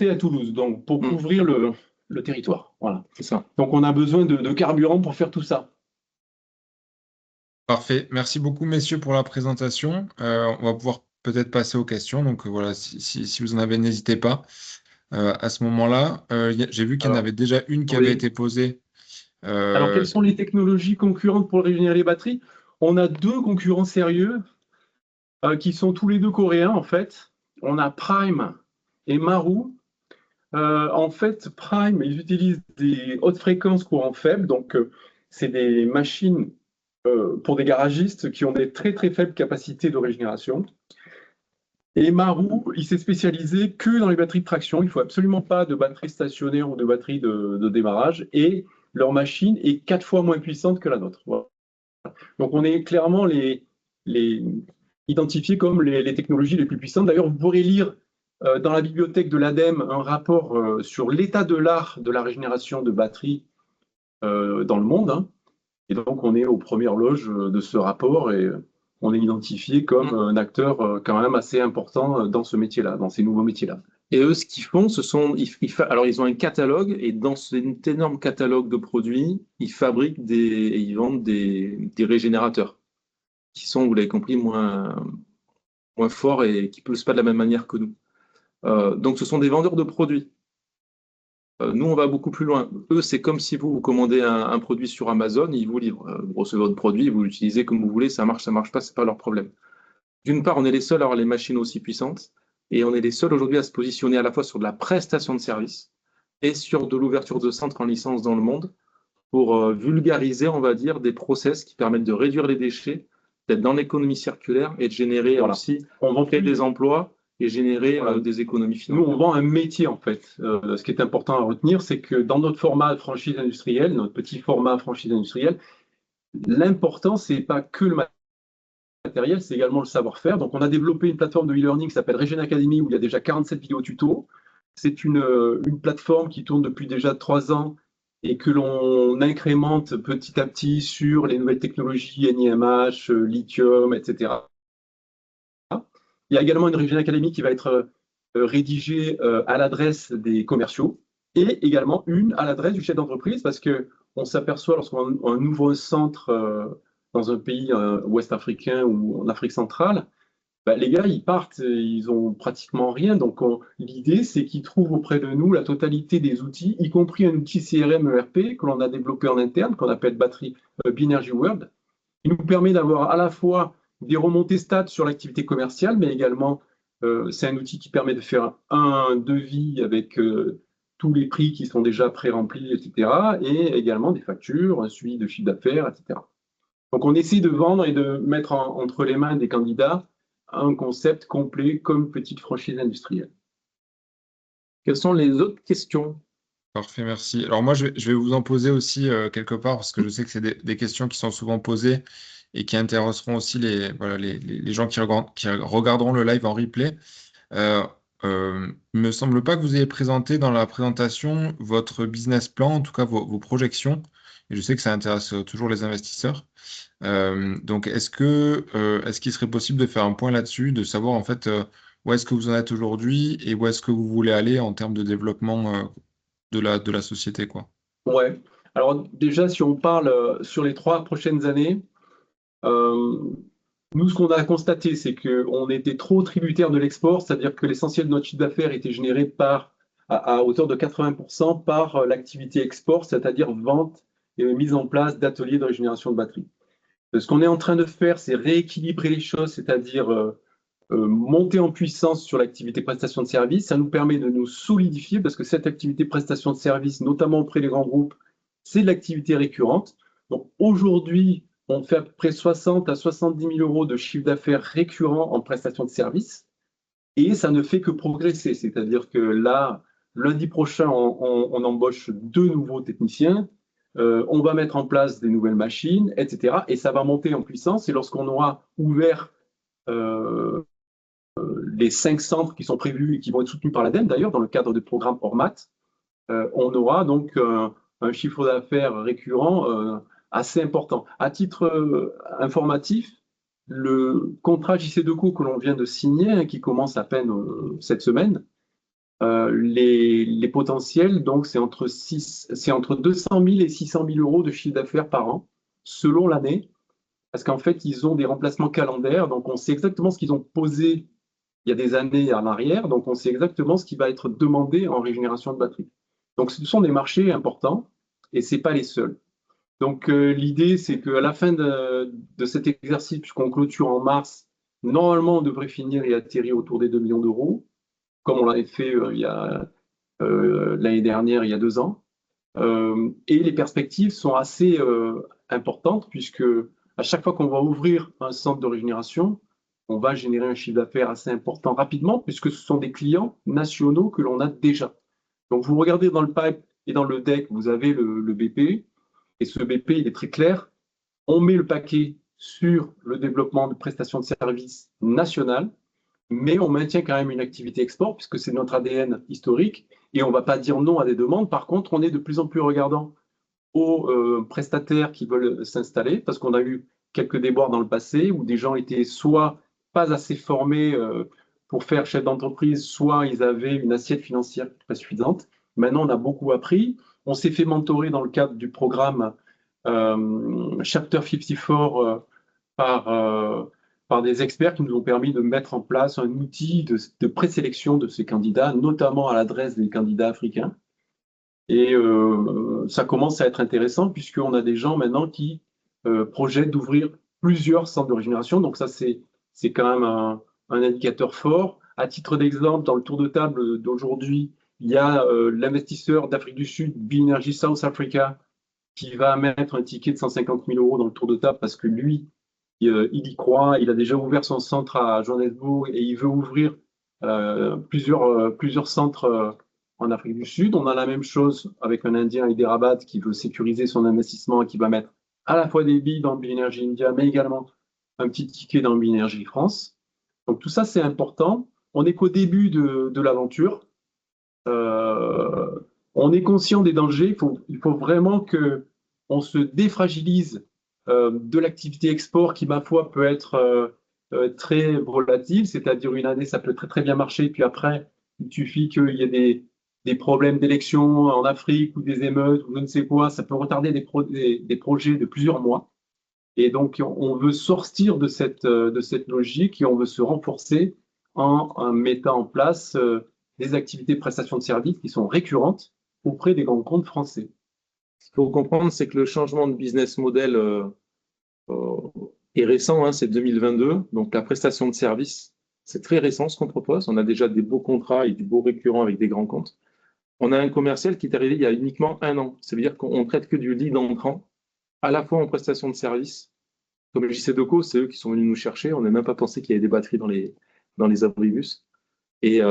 et à Toulouse, donc pour couvrir le territoire. Voilà, c'est ça. Donc, on a besoin de carburant pour faire tout ça. Parfait. Merci beaucoup, messieurs, pour la présentation. On va pouvoir peut-être passer aux questions. Donc voilà, si vous en avez, n'hésitez pas. À ce moment-là, j'ai vu qu'il y en avait déjà une qui avait été posée. Alors, quelles sont les technologies concurrentes pour régénérer les batteries? On a deux concurrents sérieux qui sont tous les deux coréens, en fait. On a Prime et Maru. En fait, Prime, ils utilisent des hautes fréquences courant faible. Donc, c'est des machines pour des garagistes qui ont des très, très faibles capacités de régénération. Et Maru, il s'est spécialisé que dans les batteries de traction. Il ne faut absolument pas de batterie stationnaire ou de batterie de démarrage. Et leur machine est 4 fois moins puissante que la nôtre. Voilà. Donc, on est clairement identifiés comme les technologies les plus puissantes. D'ailleurs, vous pourrez lire dans la bibliothèque de l'ADEME un rapport sur l'état de l'art de la régénération de batteries dans le monde. Hein. Et donc, on est aux premières loges de ce rapport et on est identifié comme un acteur quand même assez important dans ce métier-là, dans ces nouveaux métiers-là. Et eux, ce qu'ils font, alors ils ont un catalogue, et dans cet énorme catalogue de produits, ils fabriquent et ils vendent des régénérateurs qui sont, vous l'avez compris, moins forts et qui ne pulsent pas de la même manière que nous. Donc, ce sont des vendeurs de produits. Nous, on va beaucoup plus loin. Eux, c'est comme si vous commandez un produit sur Amazon, ils vous livrent. Vous recevez votre produit, vous l'utilisez comme vous voulez, ça marche pas, c'est pas leur problème. D'une part, on est les seuls à avoir les machines aussi puissantes, et on est les seuls aujourd'hui à se positionner à la fois sur de la prestation de service et sur de l'ouverture de centres en licence dans le monde pour vulgariser, on va dire, des process qui permettent de réduire les déchets, d'être dans l'économie circulaire et de générer aussi, créer des emplois et générer des économies Nous, financières. on vend un métier, en fait. Ce qui est important à retenir, c'est que dans notre format de franchise industrielle, notre petit format franchise industrielle, l'important, c'est pas que le matériel, c'est également le savoir-faire. Donc, on a développé une plateforme de e-learning qui s'appelle Regen Academy, où il y a déjà 47 vidéos tutos. C'est une plateforme qui tourne depuis déjà 3 ans et que l'on incrémente petit à petit sur les nouvelles technologies, NIMH, lithium, etc. Il y a également une Regen Academy qui va être rédigée à l'adresse des commerciaux et également une à l'adresse du chef d'entreprise parce qu'on s'aperçoit lorsqu'on ouvre un centre dans un pays ouest africain ou en Afrique centrale, bah, les gars, ils partent, ils ont pratiquement rien. Donc, l'idée, c'est qu'ils trouvent auprès de nous la totalité des outils, y compris un outil CRM ERP que l'on a développé en interne, qu'on appelle Battery Binergy World. Il nous permet d'avoir à la fois des remontées stats sur l'activité commerciale, mais également, c'est un outil qui permet de faire un devis avec tous les prix qui sont déjà pré-remplis, etc. Et également des factures, un suivi de chiffre d'affaires, etc. Donc, on essaie de vendre et de mettre entre les mains des candidats un concept complet comme petite franchise industrielle. Quelles sont les autres questions? Parfait, merci. Alors moi, je vais vous en poser aussi quelque part, parce que je sais que c'est des questions qui sont souvent posées et qui intéresseront aussi voilà, les gens qui regarderont le live en replay. Il me semble pas que vous ayez présenté dans la présentation votre business plan, en tout cas vos projections. Et je sais que ça intéresse toujours les investisseurs. Donc, est-ce qu'il serait possible de faire un point là-dessus, de savoir en fait où est-ce que vous en êtes aujourd'hui et où est-ce que vous voulez aller en termes de développement de la société, quoi. Ouais. Alors déjà, si on parle sur les 3 prochaines années, euh, nous, ce qu'on a constaté, c'est qu'on était trop tributaire de l'export, c'est-à-dire que l'essentiel de notre chiffre d'affaires était généré à hauteur de 80% par l'activité export, c'est-à-dire vente et mise en place d'ateliers de régénération de batteries. Ce qu'on est en train de faire, c'est rééquilibrer les choses, c'est-à-dire monter en puissance sur l'activité prestation de service. Ça nous permet de nous solidifier parce que cette activité prestation de service, notamment auprès des grands groupes, c'est de l'activité récurrente. Donc aujourd'hui, on fait à peu près 60 à 70 000 euros de chiffre d'affaires récurrent en prestation de service et ça ne fait que progresser. C'est-à-dire que là, lundi prochain, on embauche 2 nouveaux techniciens. On va mettre en place des nouvelles machines, etc. Et ça va monter en puissance. Et lorsqu'on aura ouvert les 5 centres qui sont prévus et qui vont être soutenus par l'ADEME, d'ailleurs, dans le cadre du programme ORMAT, on aura donc un chiffre d'affaires récurrent assez important. À titre informatif, le contrat JC2Co que l'on vient de signer, hein, qui commence à peine cette semaine, les potentiels, donc c'est entre 200 000 et 600 000 euros de chiffre d'affaires par an, selon l'année, parce qu'en fait, ils ont des remplacements calendaires, donc on sait exactement ce qu'ils ont posé il y a des années en arrière, donc on sait exactement ce qui va être demandé en régénération de batterie. Donc ce sont des marchés importants et ce n'est pas les seuls. Donc l'idée, c'est qu'à la fin de cet exercice, puisqu'on clôture en mars, normalement on devrait finir et atterrir autour des 2 millions d'euros, comme on l'avait fait l'année dernière, il y a 2 ans. Et les perspectives sont assez importantes, puisque à chaque fois qu'on va ouvrir un centre de régénération, on va générer un chiffre d'affaires assez important rapidement, puisque ce sont des clients nationaux que l'on a déjà. Donc, vous regardez dans le pipe et dans le deck, vous avez le BP, et ce BP, il est très clair. On met le paquet sur le développement de prestations de services nationales, mais on maintient quand même une activité export, puisque c'est notre ADN historique, et on ne va pas dire non à des demandes. Par contre, on est de plus en plus regardant aux prestataires qui veulent s'installer, parce qu'on a eu quelques déboires dans le passé, où des gens étaient soit pas assez formés pour faire chef d'entreprise, soit ils avaient une assiette financière pas suffisante. Maintenant, on a beaucoup appris. On s'est fait mentorer dans le cadre du programme Chapter 54 par par des experts qui nous ont permis de mettre en place un outil de présélection de ces candidats, notamment à l'adresse des candidats africains. Et ça commence à être intéressant puisqu'on a des gens maintenant qui projettent d'ouvrir plusieurs centres de régénération. Donc ça, c'est quand même un indicateur fort. À titre d'exemple, dans le tour de table d'aujourd'hui, il y a l'investisseur d'Afrique du Sud, Bioenergy South Africa, qui va mettre un ticket de 150 000 € dans le tour de table parce que lui, il y croit. Il a déjà ouvert son centre à Johannesburg et il veut ouvrir plusieurs centres en Afrique du Sud. On a la même chose avec un Indien, Hyderabad, qui veut sécuriser son investissement et qui va mettre à la fois des billes dans Bioenergy India, mais également un petit ticket dans Bioenergy France. Donc tout ça, c'est important. On n'est qu'au début de l'aventure. On est conscient des dangers. Il faut vraiment qu'on se défragilise de l'activité export qui, ma foi, peut être très volatile. C'est-à-dire une année, ça peut très très bien marcher, puis après, il suffit qu'il y ait des problèmes d'élection en Afrique ou des émeutes ou je ne sais quoi. Ça peut retarder des projets de plusieurs mois. Et donc, on veut sortir de cette logique et on veut se renforcer en mettant en place des activités de prestation de services qui sont récurrentes auprès des grands comptes français. Ce qu'il faut comprendre, c'est que le changement de business model est récent, hein, c'est 2022. Donc, la prestation de services, c'est très récent ce qu'on propose. On a déjà des beaux contrats et du beau récurrent avec des grands comptes. On a un commercial qui est arrivé il y a uniquement 1 an. Ça veut dire qu'on traite que du lead entrant, à la fois en prestation de service. Comme JC-Deco, c'est eux qui sont venus nous chercher. On n'a même pas pensé qu'il y avait des batteries dans les abribus. Et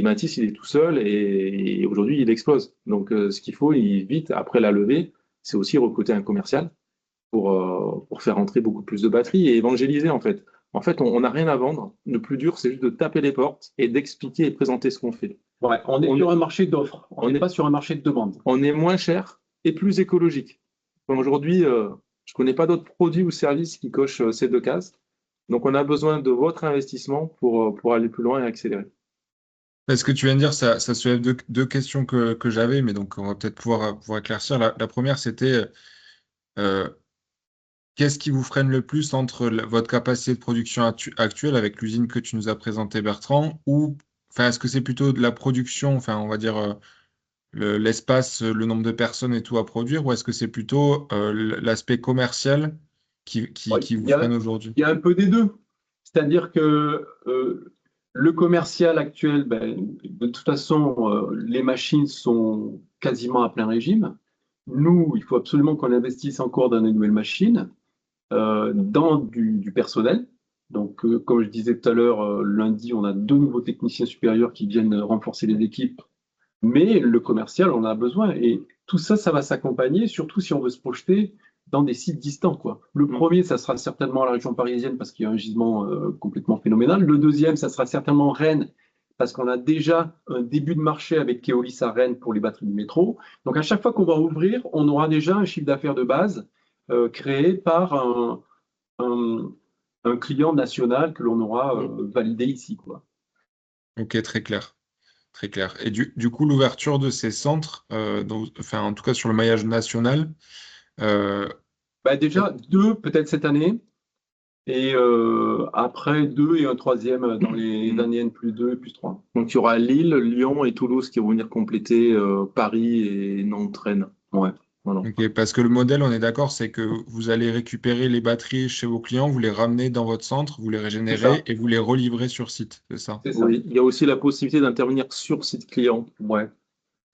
Mathis, il est tout seul et aujourd'hui, il explose. Donc, ce qu'il faut, vite, après la levée, c'est aussi recruter un commercial pour faire entrer beaucoup plus de batteries et évangéliser, en fait. En fait, on n'a rien à vendre. Le plus dur, c'est juste de taper les portes et d'expliquer et présenter ce qu'on fait. Ouais, on est sur un marché d'offres. On n'est pas sur un marché de demande. On est moins cher et plus écologique. Aujourd'hui, je ne connais pas d'autres produits ou services qui cochent ces 2 cases. Donc, on a besoin de votre investissement pour aller plus loin et accélérer. Ce que tu viens de dire, ça soulève deux questions que j'avais, mais donc on va peut-être pouvoir éclaircir. La première, c'était euh, qu'est-ce qui vous freine le plus entre votre capacité de production actuelle avec l'usine que tu nous as présentée, Bertrand, ou enfin, est-ce que c'est plutôt de la production, enfin, on va dire l'espace, le nombre de personnes et tout à produire, ou est-ce que c'est plutôt l'aspect commercial qui vous freine aujourd'hui? Il y a un peu des deux. C'est-à-dire que le commercial actuel, de toute façon, les machines sont quasiment à plein régime. Nous, il faut absolument qu'on investisse encore dans des nouvelles machines, dans du personnel. Donc, comme je disais tout à l'heure, lundi, on a 2 nouveaux techniciens supérieurs qui viennent renforcer les équipes. Mais le commercial, on en a besoin. Et tout ça, ça va s'accompagner, surtout si on veut se projeter dans des sites distants, quoi. Le premier, ça sera certainement la région parisienne parce qu'il y a un gisement complètement phénoménal. Le deuxième, ça sera certainement Rennes parce qu'on a déjà un début de marché avec Keolis à Rennes pour les batteries du métro. Donc à chaque fois qu'on va ouvrir, on aura déjà un chiffre d'affaires de base créé par un client national que l'on aura validé ici, quoi. Ok, très clair. Très clair. Et du coup, l'ouverture de ces centres, enfin, en tout cas sur le maillage national, Déjà 2 peut-être cette année, et après 2 et un troisième dans les années N+2, +3. Donc, il y aura Lille, Lyon et Toulouse qui vont venir compléter Paris et Nantes, Rennes. Ouais. Voilà. ok, parce que le modèle, on est d'accord, c'est que vous allez récupérer les batteries chez vos clients, vous les ramenez dans votre centre, vous les régénérez et vous les relivrez sur site, c'est ça? C'est ça. Oui, il y a aussi la possibilité d'intervenir sur site client. Ouais.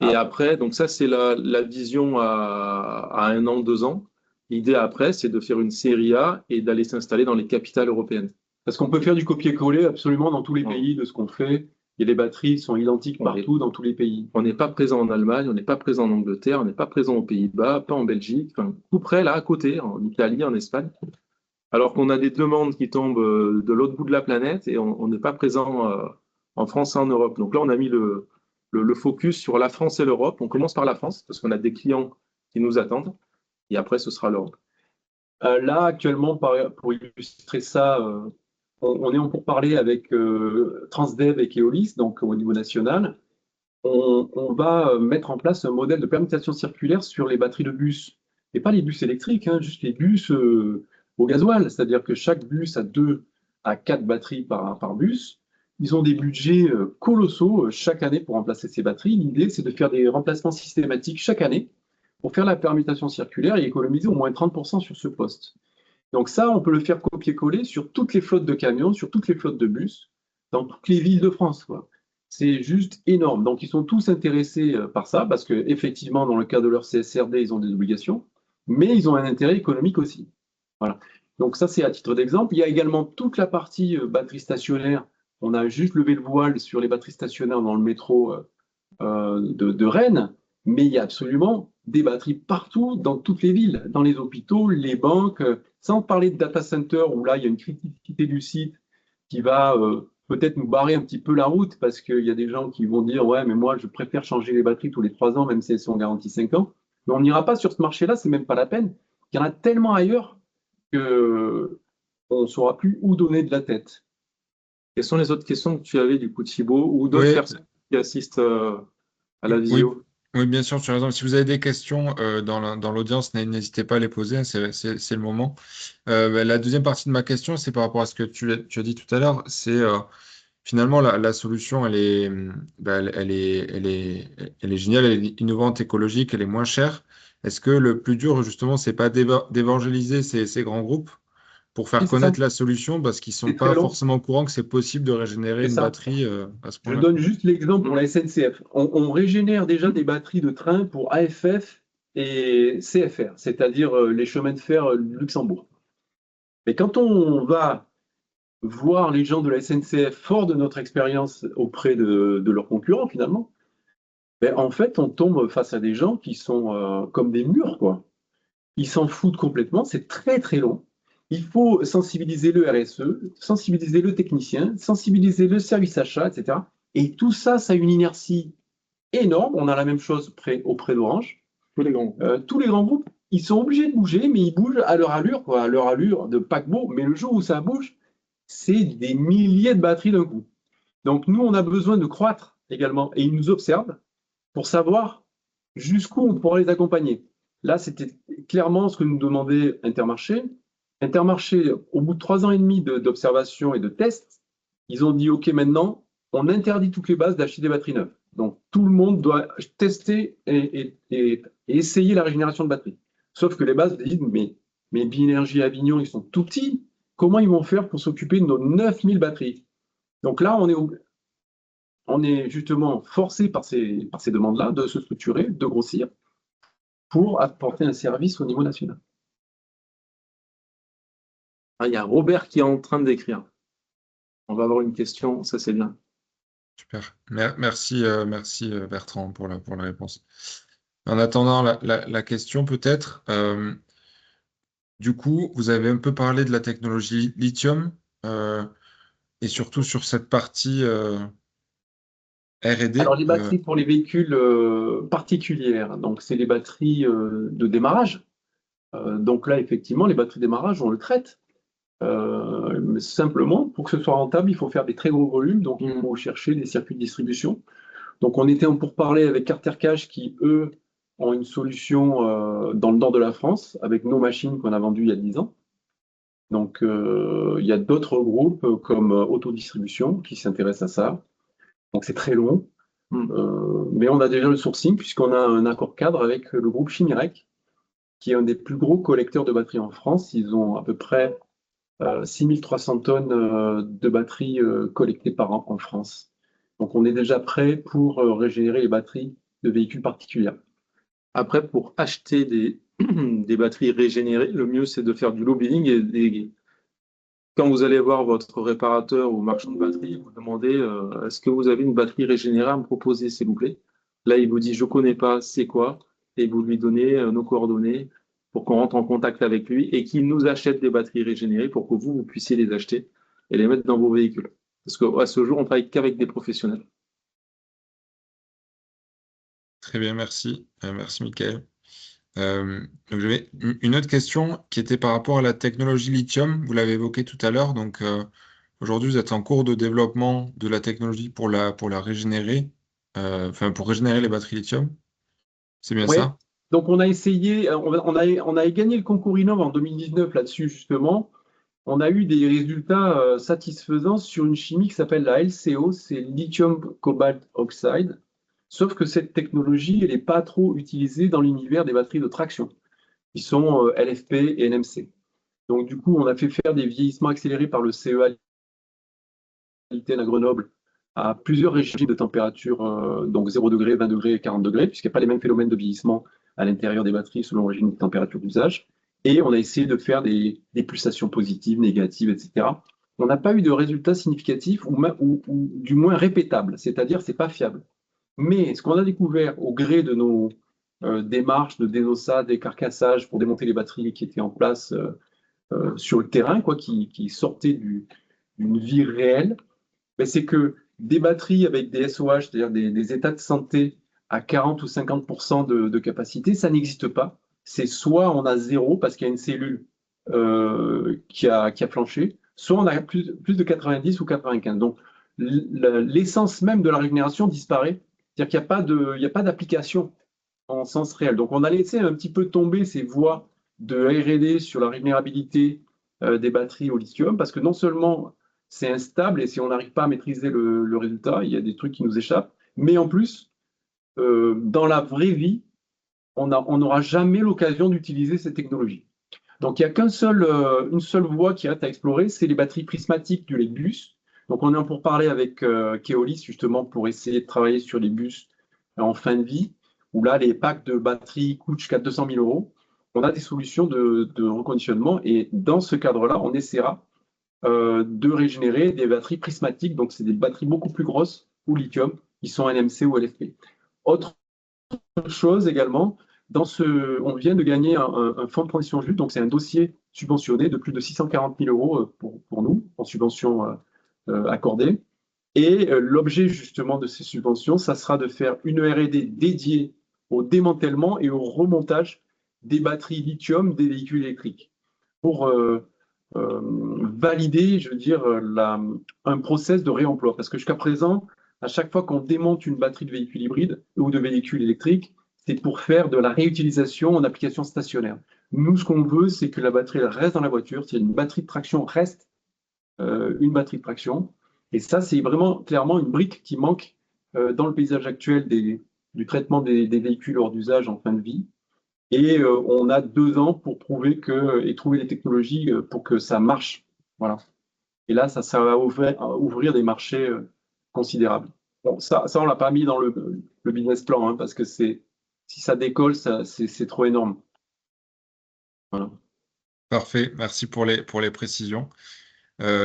Et après, donc ça, c'est la vision à 1 an, 2 ans. L'idée après, c'est de faire une série A et d'aller s'installer dans les capitales européennes. Parce qu'on peut faire du copier-coller absolument dans tous les pays de ce qu'on fait. Et les batteries sont identiques partout dans tous les pays. On n'est pas présent en Allemagne, on n'est pas présent en Angleterre, on n'est pas présent aux Pays-Bas, pas en Belgique, enfin, tout près là, à côté, en Italie, en Espagne. Alors qu'on a des demandes qui tombent de l'autre bout de la planète et on n'est pas présent en France et en Europe. Donc là, on a mis le focus sur la France et l'Europe. On commence par la France parce qu'on a des clients qui nous attendent et après, ce sera l'Europe. Là, actuellement, pour illustrer ça, on est en pourparlers avec Transdev et Keolis, donc au niveau national. On va mettre en place un modèle de permutation circulaire sur les batteries de bus. Et pas les bus électriques, hein, juste les bus au gasoil. C'est-à-dire que chaque bus a 2 à 4 batteries par bus. Ils ont des budgets colossaux chaque année pour remplacer ces batteries. L'idée, c'est de faire des remplacements systématiques chaque année pour faire la permutation circulaire et économiser au moins 30% sur ce poste. Donc ça, on peut le faire copier-coller sur toutes les flottes de camions, sur toutes les flottes de bus, dans toutes les villes de France, quoi. C'est juste énorme. Donc ils sont tous intéressés par ça, parce qu'effectivement, dans le cas de leur CSRD, ils ont des obligations, mais ils ont un intérêt économique aussi. Voilà. Donc ça, c'est à titre d'exemple. Il y a également toute la partie batterie stationnaire. On a juste levé le voile sur les batteries stationnaires dans le métro de Rennes, mais il y a absolument des batteries partout, dans toutes les villes, dans les hôpitaux, les banques, sans parler de data center, où là, il y a une criticité du site qui va peut-être nous barrer un petit peu la route, parce qu'il y a des gens qui vont dire, ouais, mais moi, je préfère changer les batteries tous les 3 ans, même si elles sont garanties 5 ans. Mais on n'ira pas sur ce marché-là, c'est même pas la peine. Il y en a tellement ailleurs que on ne saura plus où donner de la tête. Quelles sont les autres questions que tu avais, du coup, Thibaut, ou d'autres Oui, personnes qui assistent à la oui, visio? oui, bien sûr, tu as raison. Si vous avez des questions dans l'audience, n'hésitez pas à les poser, hein, c'est le moment. La deuxième partie de ma question, c'est par rapport à ce que tu as dit tout à l'heure. C'est finalement la solution, elle est géniale, elle est innovante, écologique, elle est moins chère. Est-ce que le plus dur, justement, c'est pas d'évangéliser ces grands groupes pour faire Et c'est ça, connaître la solution parce qu'ils sont c'est très pas long, forcément au courant que c'est possible de régénérer c'est une ça. batterie à ce Je point-là? donne juste l'exemple pour la SNCF. On régénère déjà des batteries de train pour AFF et CFR, c'est-à-dire les chemins de fer du Luxembourg. Mais quand on va voir les gens de la SNCF, fort de notre expérience auprès de leurs concurrents finalement, ben, en fait, on tombe face à des gens qui sont comme des murs, quoi. Ils s'en foutent complètement, c'est très très long. Il faut sensibiliser le RSE, sensibiliser le technicien, sensibiliser le service achat, etc. Et tout ça, ça a une inertie énorme. On a la même chose auprès d'Orange. Tous les grands. Tous les grands groupes, ils sont obligés de bouger, mais ils bougent à leur allure, quoi, à leur allure de paquebot. Mais le jour où ça bouge, c'est des milliers de batteries d'un coup. Donc nous, on a besoin de croître également. Et ils nous observent pour savoir jusqu'où on pourra les accompagner. Là, c'était clairement ce que nous demandait Intermarché. Intermarché, au bout de 3 ans et demi d'observation et de tests, ils ont dit, OK, maintenant, on interdit toutes les bases d'acheter des batteries neuves. Donc, tout le monde doit tester et essayer la régénération de batteries. Sauf que les bases disent, mais Biénergie Avignon, ils sont tout petits. Comment ils vont faire pour s'occuper de nos 9000 batteries? Donc là, on est justement forcé par ces demandes-là de se structurer, de grossir, pour apporter un service au niveau national. Ah, il y a Robert qui est en train d'écrire. On va avoir une question, ça c'est bien. Super. Merci Bertrand pour la réponse. En attendant la question, peut-être, du coup, vous avez un peu parlé de la technologie lithium et surtout sur cette partie Alors, R&D. les batteries pour les véhicules particulières, donc c'est les batteries de démarrage. Donc là, effectivement, les batteries de démarrage, on le traite. Mais simplement, pour que ce soit rentable, il faut faire des très gros volumes, donc il faut chercher des circuits de distribution. Donc on était en pourparlers avec Carter Cash qui, eux, ont une solution dans le nord de la France avec nos machines qu'on a vendues il y a 10 ans. Donc il y a d'autres groupes comme Autodistribution qui s'intéressent à ça. Donc c'est très long, mais on a déjà le sourcing puisqu'on a un accord cadre avec le groupe Chimirec, qui est un des plus gros collecteurs de batteries en France. Ils ont à peu près 6300 tonnes de batteries collectées par an en France. Donc on est déjà prêt pour régénérer les batteries de véhicules particuliers. Après, pour acheter des batteries régénérées, le mieux c'est de faire du lobbying quand vous allez voir votre réparateur ou marchand de batterie, vous demandez est-ce que vous avez une batterie régénérée à me proposer, s'il vous plaît. Là, il vous dit je ne connais pas, c'est quoi? Et vous lui donnez nos coordonnées pour qu'on rentre en contact avec lui et qu'il nous achète des batteries régénérées pour que vous puissiez les acheter et les mettre dans vos véhicules. Parce qu'à ce jour, on travaille qu'avec des professionnels. Très bien, merci. Merci, Michael. Donc j'avais une autre question qui était par rapport à la technologie lithium. Vous l'avez évoqué tout à l'heure. Donc aujourd'hui, vous êtes en cours de développement de la technologie pour la régénérer, enfin pour régénérer les batteries lithium. C'est bien Oui, ça? donc on a essayé, on a gagné le concours Innov en 2019 là-dessus justement. on a eu des résultats satisfaisants sur une chimie qui s'appelle la LCO, c'est Lithium Cobalt Oxide. Sauf que cette technologie, elle n'est pas trop utilisée dans l'univers des batteries de traction, qui sont LFP et NMC. Donc, du coup, on a fait faire des vieillissements accélérés par le CEA à Grenoble à plusieurs régimes de température, donc 0 degré, 20 degrés et 40 degrés, puisqu'il n'y a pas les mêmes phénomènes de vieillissement à l'intérieur des batteries selon le régime de température d'usage. Et on a essayé de faire des pulsations positives, négatives, etc. On n'a pas eu de résultats significatifs ou du moins répétables, c'est-à-dire c'est pas fiable. Mais ce qu'on a découvert au gré de nos démarches de dénossage, décarcassage pour démonter les batteries qui étaient en place sur le terrain, quoi, qui sortaient d'une vie réelle, ben, c'est que des batteries avec des SOH, c'est-à-dire des états de santé à 40 ou 50% de capacité, ça n'existe pas. C'est soit on a zéro parce qu'il y a une cellule qui a flanché, soit on a plus de 90 ou 95. Donc l'essence même de la régénération disparaît. C'est-à-dire qu'il n'y a pas d'application en sens réel. Donc on a laissé un petit peu tomber ces voies de R&D sur la régénérabilité des batteries au lithium, parce que non seulement c'est instable et si on n'arrive pas à maîtriser le résultat, il y a des trucs qui nous échappent, mais en plus, dans la vraie vie, on n'aura jamais l'occasion d'utiliser ces technologies. Donc il n'y a une seule voie qui reste à explorer, c'est les batteries prismatiques du bus. Donc on est en pour parler avec Keolis justement pour essayer de travailler sur les bus en fin de vie, où là les packs de batteries coûtent jusqu'à 200 000 euros. On a des solutions de reconditionnement et dans ce cadre-là, on essaiera de régénérer des batteries prismatiques. Donc c'est des batteries beaucoup plus grosses au lithium, qui sont NMC ou LFP. Autre chose également, on vient de gagner un fonds de transition juste, donc c'est un dossier subventionné de plus de 640 000 euros pour nous, en subvention accordée. Et l'objet justement de ces subventions, ça sera de faire une R&D dédiée au démantèlement et au remontage des batteries lithium des véhicules électriques pour valider, je veux dire, un process de réemploi. Parce que jusqu'à présent, à chaque fois qu'on démonte une batterie de véhicule hybride ou de véhicule électrique, c'est pour faire de la réutilisation en application stationnaire. Nous, ce qu'on veut, c'est que la batterie elle reste dans la voiture, c'est une batterie de traction reste une batterie de traction. Et ça, c'est vraiment clairement une brique qui manque dans le paysage actuel du traitement des véhicules hors d'usage en fin de vie. Et on a 2 ans pour prouver et trouver les technologies pour que ça marche. Voilà. Et là, ça va ouvrir des marchés considérables. Bon, ça on ne l'a pas mis dans le business plan, hein, parce que si ça décolle, c'est trop énorme. Voilà. Parfait, merci pour les précisions.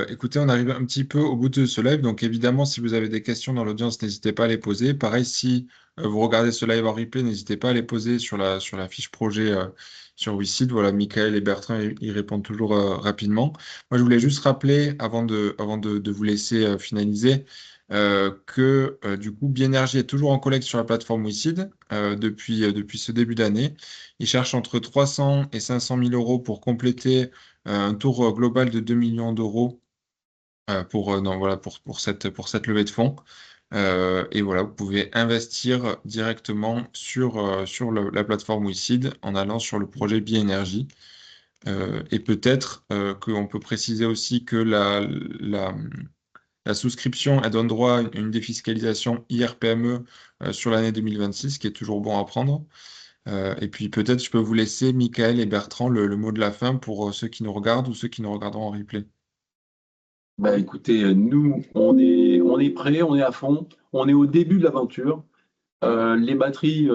Écoutez, on arrive un petit peu au bout de ce live, donc évidemment, si vous avez des questions dans l'audience, n'hésitez pas à les poser. Pareil, si vous regardez ce live en replay, n'hésitez pas à les poser sur la fiche projet sur WeSeed. Voilà, Michael et Bertrand, ils répondent toujours rapidement. Moi, je voulais juste rappeler, avant de vous laisser finaliser, que du coup, Bienergie est toujours en collecte sur la plateforme WeSeed depuis ce début d'année. Ils cherchent entre 300 et 500 000 euros pour compléter un tour global de 2 millions d'euros pour cette levée de fonds. Et voilà, vous pouvez investir directement sur la plateforme WeSeed en allant sur le projet Bienergie. Et peut-être qu'on peut préciser aussi que la souscription, elle donne droit à une défiscalisation IRPME sur l'année 2026, qui est toujours bon à prendre. Et puis peut-être je peux vous laisser, Michael et Bertrand, le mot de la fin pour ceux qui nous regardent ou ceux qui nous regarderont en replay. Bah, écoutez, nous, on est prêts, on est à fond, on est au début de l'aventure. Les batteries,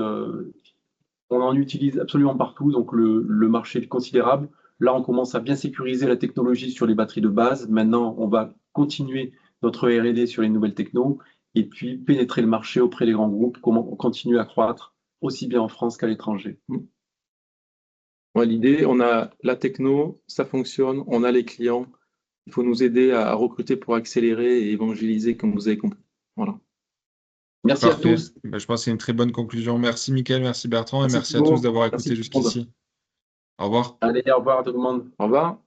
on en utilise absolument partout, donc le marché est considérable. Là, on commence à bien sécuriser la technologie sur les batteries de base. Maintenant, on va continuer notre R&D sur les nouvelles technos et puis pénétrer le marché auprès des grands groupes, comment on continue à croître aussi bien en France qu'à l'étranger. Ouais, l'idée, on a la techno, ça fonctionne, on a les clients. Il faut nous aider à recruter pour accélérer et évangéliser, comme vous avez compris. Voilà. Merci à Parfait. tous. Ben, je pense que c'est une très bonne conclusion. Merci Michael, merci Bertrand et Merci merci à tous Thibaut. d'avoir Merci écouté tout le monde. jusqu'ici. Au revoir. Allez, au revoir à tout le monde. Au revoir.